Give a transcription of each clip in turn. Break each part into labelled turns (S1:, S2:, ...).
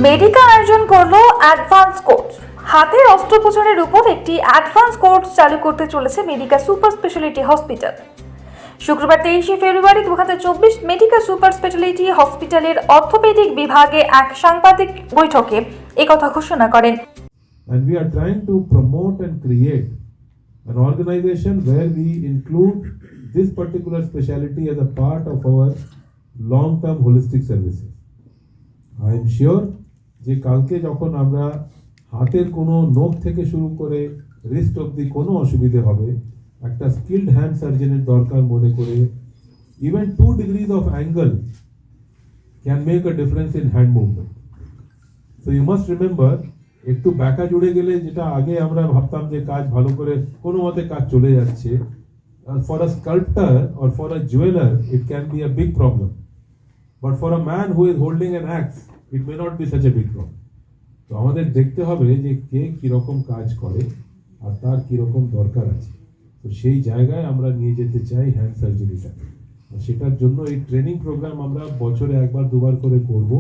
S1: Medica আয়োজন করলো advance course. হাতের অস্ত্রোপচারের উপর একটি অ্যাডভান্স কোর্স চালু করতে চলেছে মেডিকা সুপার স্পেশালিটি হসপিটাল। শুক্রবার 23শে ফেব্রুয়ারি 2024 মেডিকা সুপার স্পেশালিটি হসপিটালের অর্থোপেডিক বিভাগে এক সাংবাদিক বৈঠকে একথা ঘোষণা করেন।
S2: And we are trying to promote and create an organization where we include this particular specialty as a part of our long-term holistic services. I am sure যে কালকে যখন আমরা হাতের কোনো নখ থেকে শুরু করে রিস্ট অবধি কোনো অসুবিধে হবে, একটা স্কিল্ড হ্যান্ড সার্জনের দরকার মনে করে even 2 degrees of angle can make a difference in hand movement. So you must remember, একটু ব্যাকা জুড়ে গেলে যেটা আগে আমরা ভাবতাম যে কাজ ভালো করে কোনো মতে কাজ চলে যাচ্ছে, for a sculptor or for a jeweler it can be a big problem, but for a man who is holding an axe it may not be such a big problem. তো আমাদের দেখতে হবে যে কে কিরকম কাজ করে আর তার কিরকম দরকার আছে, তো সেই জায়গায় আমরা নিয়ে যেতে চাই হ্যান্ড সার্জারিটাকে। আর সেটার জন্য এই ট্রেনিং প্রোগ্রাম আমরা বছরে একবার দুবার করে করব।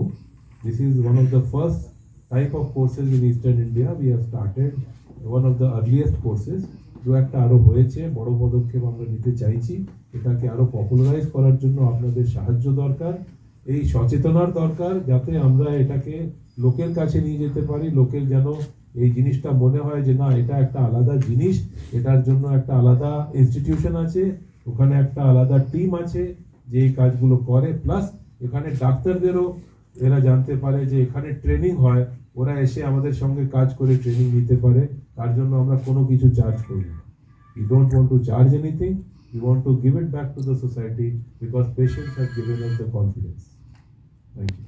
S2: This is one of the first type of courses in Eastern India. We have started one of the earliest courses. দু একটা আরো হয়েছে, বড় পদক্ষেপ আমরা নিতে চাইছি। এটাকে আরো পপুলারাইজ করার জন্য আপনাদের সাহায্য দরকার, এই সচেতনার দরকার, যাতে আমরা এটাকে লোকের কাছে নিয়ে যেতে পারি। লোকের যেন এই জিনিসটা মনে হয় যে না, এটা একটা আলাদা জিনিস, এটার জন্য একটা আলাদা ইনস্টিটিউশন আছে, ওখানে একটা আলাদা টিম আছে যে এই কাজগুলো করে, প্লাস এখানে ডাক্তারদেরও এরা জানতে পারে যে এখানে ট্রেনিং হয়, ওরা এসে আমাদের সঙ্গে কাজ করে ট্রেনিং নিতে পারে। তার জন্য আমরা কোনো কিছু চার্জ করি না। We don't want to charge anything. We want to give it back to the society because patients have given us the confidence. Thank you.